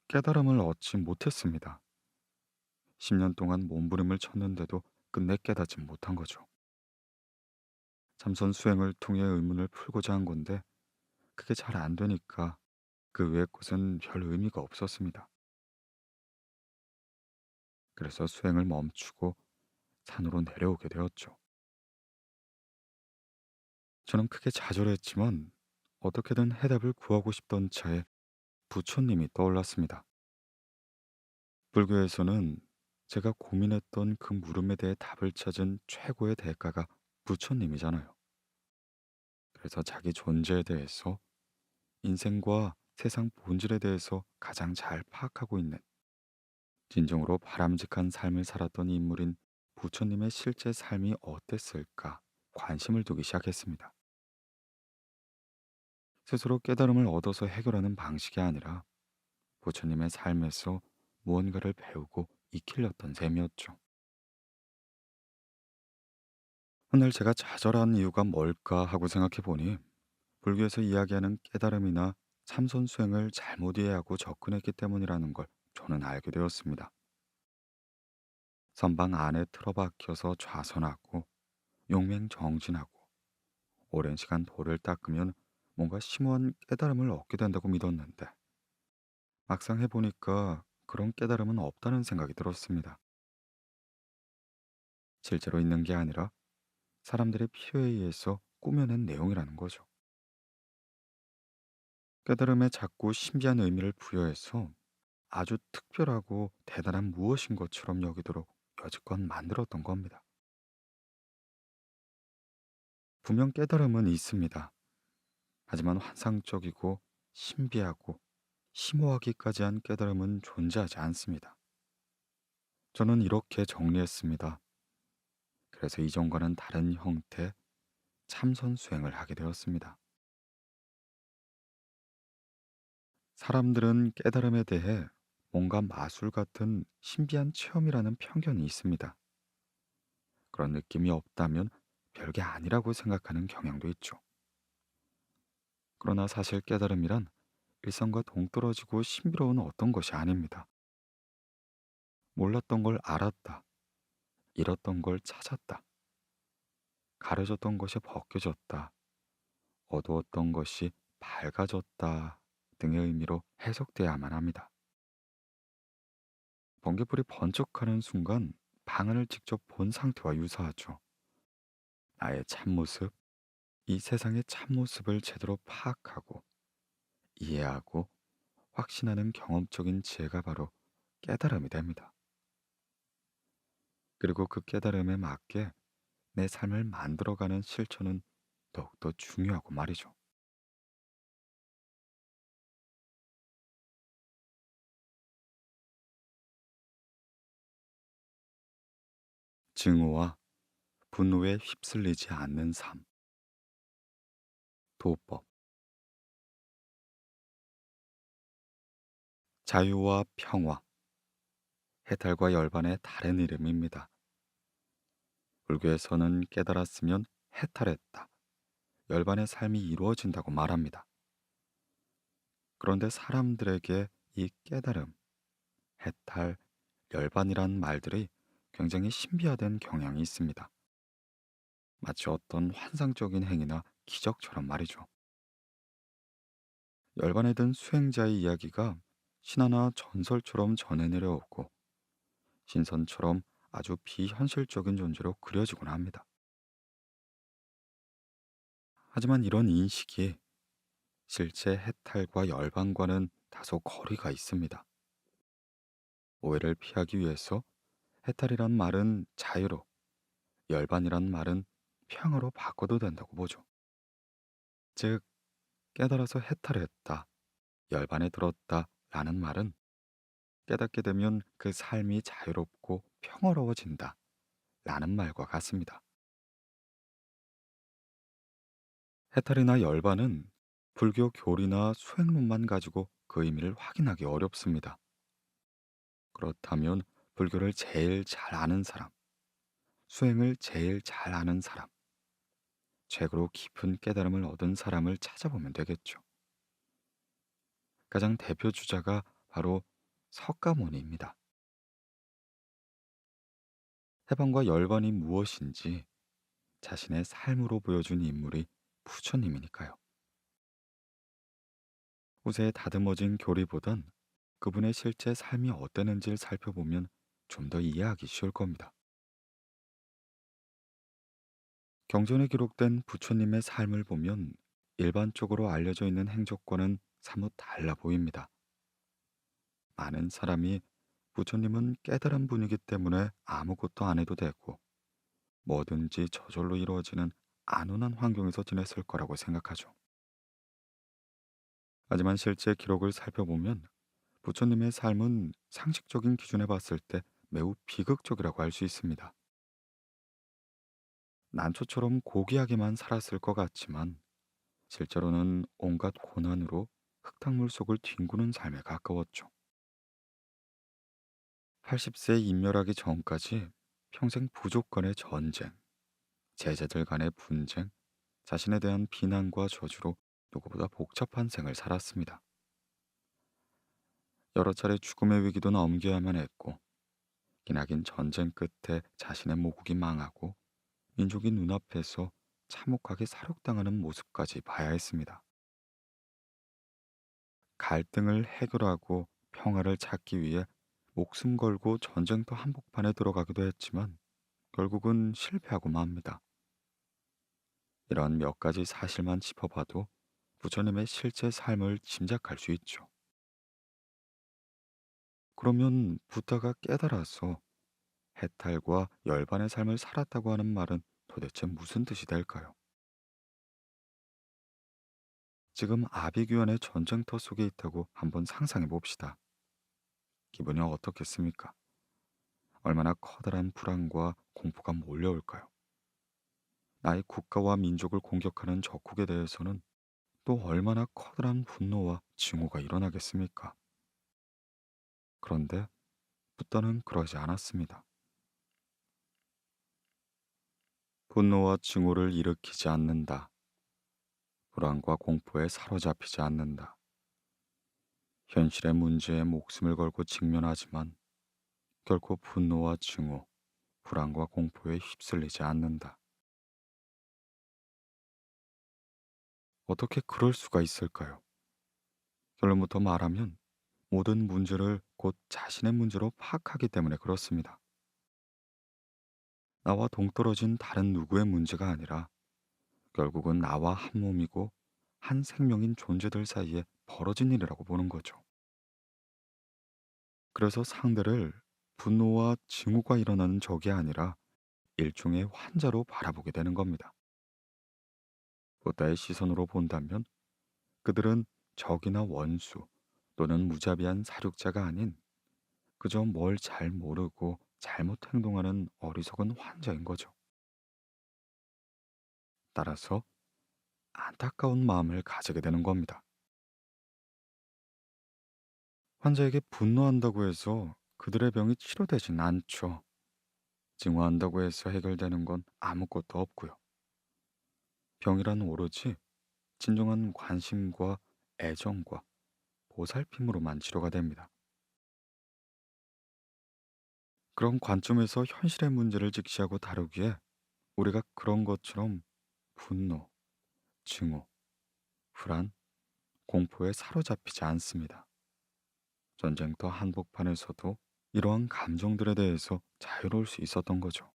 깨달음을 얻지 못했습니다. 10년 동안 몸부림을 쳤는데도 끝내 깨닫지 못한 거죠. 참선 수행을 통해 의문을 풀고자 한 건데 그게 잘 안 되니까 그 외의 것은 별 의미가 없었습니다. 그래서 수행을 멈추고 산으로 내려오게 되었죠. 저는 크게 좌절했지만 어떻게든 해답을 구하고 싶던 차에 부처님이 떠올랐습니다. 불교에서는 제가 고민했던 그 물음에 대해 답을 찾은 최고의 대가가 부처님이잖아요. 그래서 자기 존재에 대해서 인생과 세상 본질에 대해서 가장 잘 파악하고 있는 진정으로 바람직한 삶을 살았던 인물인 부처님의 실제 삶이 어땠을까 관심을 두기 시작했습니다. 스스로 깨달음을 얻어서 해결하는 방식이 아니라 부처님의 삶에서 무언가를 배우고 익히려던 셈이었죠. 훗날 제가 좌절한 이유가 뭘까 하고 생각해 보니 불교에서 이야기하는 깨달음이나 참선 수행을 잘못 이해하고 접근했기 때문이라는 걸 저는 알게 되었습니다. 선방 안에 틀어박혀서 좌선하고 용맹정진하고 오랜 시간 돌을 닦으면 뭔가 심오한 깨달음을 얻게 된다고 믿었는데 막상 해보니까 그런 깨달음은 없다는 생각이 들었습니다. 실제로 있는 게 아니라 사람들의 필요에 의해서 꾸며낸 내용이라는 거죠. 깨달음에 자꾸 신비한 의미를 부여해서 아주 특별하고 대단한 무엇인 것처럼 여기도록 여지껏 만들었던 겁니다. 분명 깨달음은 있습니다. 하지만 환상적이고 신비하고 심오하기까지 한 깨달음은 존재하지 않습니다. 저는 이렇게 정리했습니다. 그래서 이전과는 다른 형태 참선 수행을 하게 되었습니다. 사람들은 깨달음에 대해 뭔가 마술 같은 신비한 체험이라는 편견이 있습니다. 그런 느낌이 없다면 별게 아니라고 생각하는 경향도 있죠. 그러나 사실 깨달음이란 일상과 동떨어지고 신비로운 어떤 것이 아닙니다. 몰랐던 걸 알았다, 잃었던 걸 찾았다, 가려졌던 것이 벗겨졌다, 어두웠던 것이 밝아졌다 등의 의미로 해석돼야만 합니다. 번개불이 번쩍하는 순간 방안을 직접 본 상태와 유사하죠. 나의 참모습, 이 세상의 참모습을 제대로 파악하고 이해하고 확신하는 경험적인 지혜가 바로 깨달음이 됩니다. 그리고 그 깨달음에 맞게 내 삶을 만들어가는 실천은 더욱더 중요하고 말이죠. 증오와 분노에 휩쓸리지 않는 삶, 도법, 자유와 평화, 해탈과 열반의 다른 이름입니다. 불교에서는 깨달았으면 해탈했다, 열반의 삶이 이루어진다고 말합니다. 그런데 사람들에게 이 깨달음, 해탈, 열반이란 말들이 굉장히 신비화된 경향이 있습니다. 마치 어떤 환상적인 행위나 기적처럼 말이죠. 열반에 든 수행자의 이야기가 신화나 전설처럼 전해 내려오고 신선처럼 아주 비현실적인 존재로 그려지곤 합니다. 하지만 이런 인식이 실제 해탈과 열반과는 다소 거리가 있습니다. 오해를 피하기 위해서 해탈이란 말은 자유로, 열반이란 말은 평화로 바꿔도 된다고 보죠. 즉, 깨달아서 해탈했다, 열반에 들었다 라는 말은 깨닫게 되면 그 삶이 자유롭고 평화로워진다 라는 말과 같습니다. 해탈이나 열반은 불교 교리나 수행론만 가지고 그 의미를 확인하기 어렵습니다. 그렇다면 불교를 제일 잘 아는 사람, 수행을 제일 잘 아는 사람, 최고로 깊은 깨달음을 얻은 사람을 찾아보면 되겠죠. 가장 대표 주자가 바로 석가모니입니다. 해방과 열반이 무엇인지 자신의 삶으로 보여준 인물이 부처님이니까요. 후세에 다듬어진 교리보단 그분의 실제 삶이 어땠는지를 살펴보면 좀 더 이해하기 쉬울 겁니다. 경전에 기록된 부처님의 삶을 보면 일반적으로 알려져 있는 행적과는 사뭇 달라 보입니다. 많은 사람이 부처님은 깨달은 분이기 때문에 아무것도 안 해도 되고 뭐든지 저절로 이루어지는 안온한 환경에서 지냈을 거라고 생각하죠. 하지만 실제 기록을 살펴보면 부처님의 삶은 상식적인 기준에 봤을 때 매우 비극적이라고 할 수 있습니다. 난초처럼 고귀하게만 살았을 것 같지만 실제로는 온갖 고난으로 흙탕물 속을 뒹구는 삶에 가까웠죠. 80세에 인멸하기 전까지 평생 부족 간의 전쟁, 제자들 간의 분쟁, 자신에 대한 비난과 저주로 누구보다 복잡한 생을 살았습니다. 여러 차례 죽음의 위기도 넘겨야만 했고, 기나긴 전쟁 끝에 자신의 모국이 망하고 민족이 눈앞에서 참혹하게 살육당하는 모습까지 봐야 했습니다. 갈등을 해결하고 평화를 찾기 위해 목숨 걸고 전쟁터 한복판에 들어가기도 했지만 결국은 실패하고 맙니다. 이런 몇 가지 사실만 짚어봐도 부처님의 실제 삶을 짐작할 수 있죠. 그러면 부다가 깨달아서 해탈과 열반의 삶을 살았다고 하는 말은 도대체 무슨 뜻이 될까요? 지금 아비규환의 전쟁터 속에 있다고 한번 상상해 봅시다. 기분이 어떻겠습니까? 얼마나 커다란 불안과 공포가 몰려올까요? 나의 국가와 민족을 공격하는 적국에 대해서는 또 얼마나 커다란 분노와 증오가 일어나겠습니까? 그런데 부다는 그러지 않았습니다. 분노와 증오를 일으키지 않는다. 불안과 공포에 사로잡히지 않는다. 현실의 문제에 목숨을 걸고 직면하지만 결코 분노와 증오, 불안과 공포에 휩쓸리지 않는다. 어떻게 그럴 수가 있을까요? 결론부터 말하면 모든 문제를 곧 자신의 문제로 파악하기 때문에 그렇습니다. 나와 동떨어진 다른 누구의 문제가 아니라 결국은 나와 한 몸이고 한 생명인 존재들 사이에 벌어진 일이라고 보는 거죠. 그래서 상대를 분노와 증오가 일어나는 적이 아니라 일종의 환자로 바라보게 되는 겁니다. 보다의 시선으로 본다면 그들은 적이나 원수 또는 무자비한 사륙자가 아닌 그저 뭘 잘 모르고 잘못 행동하는 어리석은 환자인 거죠. 따라서 안타까운 마음을 가지게 되는 겁니다. 환자에게 분노한다고 해서 그들의 병이 치료되진 않죠. 증오한다고 해서 해결되는 건 아무것도 없고요. 병이란 오로지 진정한 관심과 애정과 보살핌으로만 치료가 됩니다. 그런 관점에서 현실의 문제를 직시하고 다루기에 우리가 그런 것처럼 분노, 증오, 불안, 공포에 사로잡히지 않습니다. 전쟁터 한복판에서도 이러한 감정들에 대해서 자유로울 수 있었던 거죠.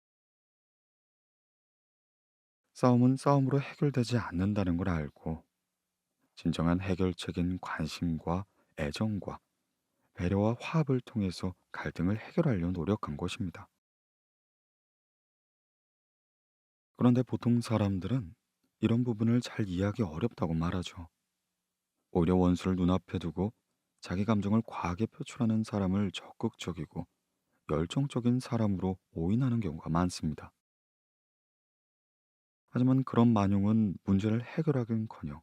싸움은 싸움으로 해결되지 않는다는 걸 알고 진정한 해결책인 관심과 애정과 배려와 화합을 통해서 갈등을 해결하려 노력한 것입니다. 그런데 보통 사람들은 이런 부분을 잘 이해하기 어렵다고 말하죠. 오히려 원수를 눈앞에 두고 자기 감정을 과하게 표출하는 사람을 적극적이고 열정적인 사람으로 오인하는 경우가 많습니다. 하지만 그런 만용은 문제를 해결하긴커녕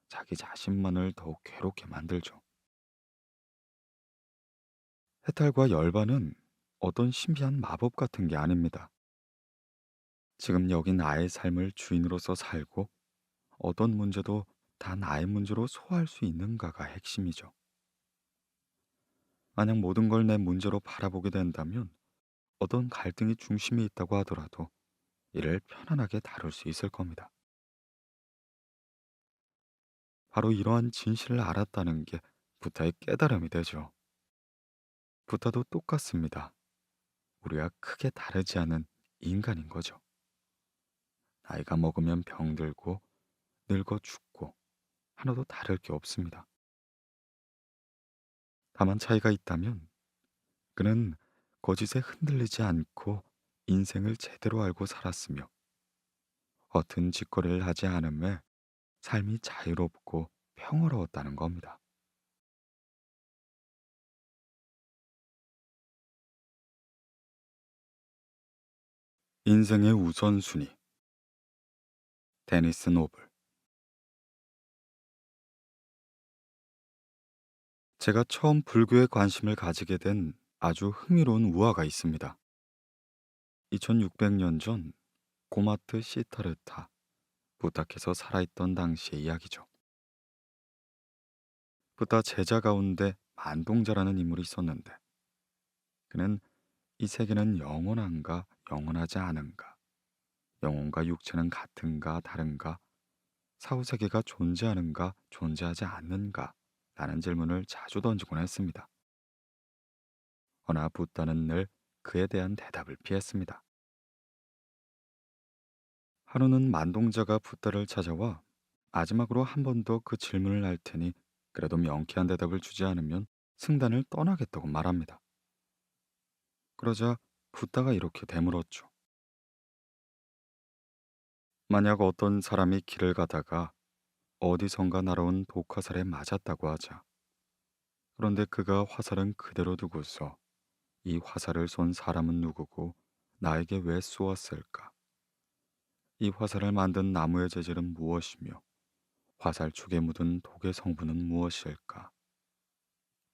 자기 자신만을 더욱 괴롭게 만들죠. 해탈과 열반은 어떤 신비한 마법 같은 게 아닙니다. 지금 여기 나의 삶을 주인으로서 살고 어떤 문제도 다 나의 문제로 소화할 수 있는가가 핵심이죠. 만약 모든 걸 내 문제로 바라보게 된다면 어떤 갈등이 중심에 있다고 하더라도 이를 편안하게 다룰 수 있을 겁니다. 바로 이러한 진실을 알았다는 게 부타의 깨달음이 되죠. 부타도 똑같습니다. 우리와 크게 다르지 않은 인간인 거죠. 나이가 먹으면 병들고 늙어 죽고 하나도 다를 게 없습니다. 다만 차이가 있다면 그는 거짓에 흔들리지 않고 인생을 제대로 알고 살았으며 허튼 짓거리를 하지 않음에 삶이 자유롭고 평화로웠다는 겁니다. 인생의 우선순위. 데니스 노블. 제가 처음 불교에 관심을 가지게 된 아주 흥미로운 우화가 있습니다. 2600년 전 고마트 시타르타 부탁해서 살아있던 당시의 이야기죠. 부다 제자 가운데 만동자라는 인물이 있었는데 그는 이 세계는 영원한가 영원하지 않은가, 영혼과 육체는 같은가 다른가, 사후세계가 존재하는가 존재하지 않는가 라는 질문을 자주 던지곤 했습니다. 허나 부다는 늘 그에 대한 대답을 피했습니다. 하루는 만동자가 부다를 찾아와 마지막으로 한 번 더 그 질문을 할 테니 그래도 명쾌한 대답을 주지 않으면 승단을 떠나겠다고 말합니다. 그러자 부다가 이렇게 되물었죠. 만약 어떤 사람이 길을 가다가 어디선가 날아온 독화살에 맞았다고 하자. 그런데 그가 화살은 그대로 두고서 이 화살을 쏜 사람은 누구고 나에게 왜 쏘았을까? 이 화살을 만든 나무의 재질은 무엇이며 화살촉에 묻은 독의 성분은 무엇일까?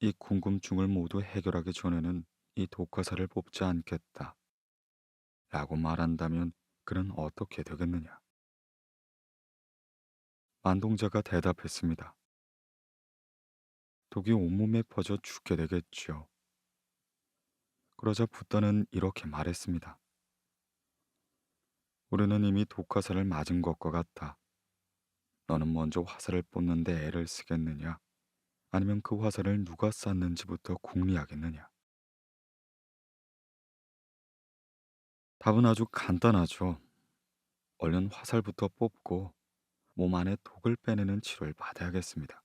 이 궁금증을 모두 해결하기 전에는 이 독화살을 뽑지 않겠다. 라고 말한다면 그는 어떻게 되겠느냐? 만동자가 대답했습니다. 독이 온몸에 퍼져 죽게 되겠지요. 그러자 부다는 이렇게 말했습니다. 우리는 이미 독화살을 맞은 것과 같다. 너는 먼저 화살을 뽑는데 애를 쓰겠느냐? 아니면 그 화살을 누가 쐈는지부터 궁리하겠느냐? 답은 아주 간단하죠. 얼른 화살부터 뽑고 몸 안에 독을 빼내는 치료를 받아야겠습니다.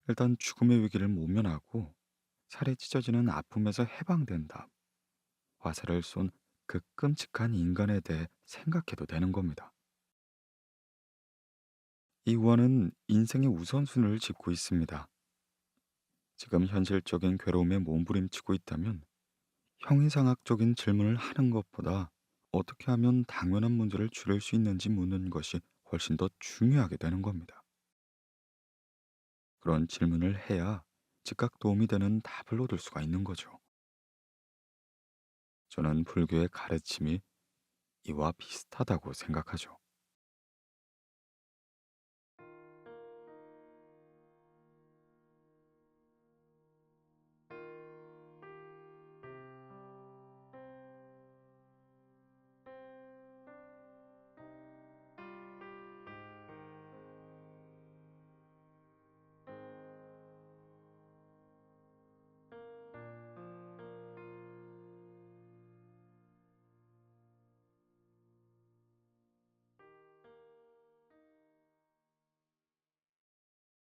일단 죽음의 위기를 모면하고 살이 찢어지는 아픔에서 해방된 다음 화살을 쏜 그 끔찍한 인간에 대해 생각해도 되는 겁니다. 이 우화는 인생의 우선순위를 짚고 있습니다. 지금 현실적인 괴로움에 몸부림치고 있다면 형이상학적인 질문을 하는 것보다 어떻게 하면 당면한 문제를 줄일 수 있는지 묻는 것이 훨씬 더 중요하게 되는 겁니다. 그런 질문을 해야 즉각 도움이 되는 답을 얻을 수가 있는 거죠. 저는 불교의 가르침이 이와 비슷하다고 생각하죠.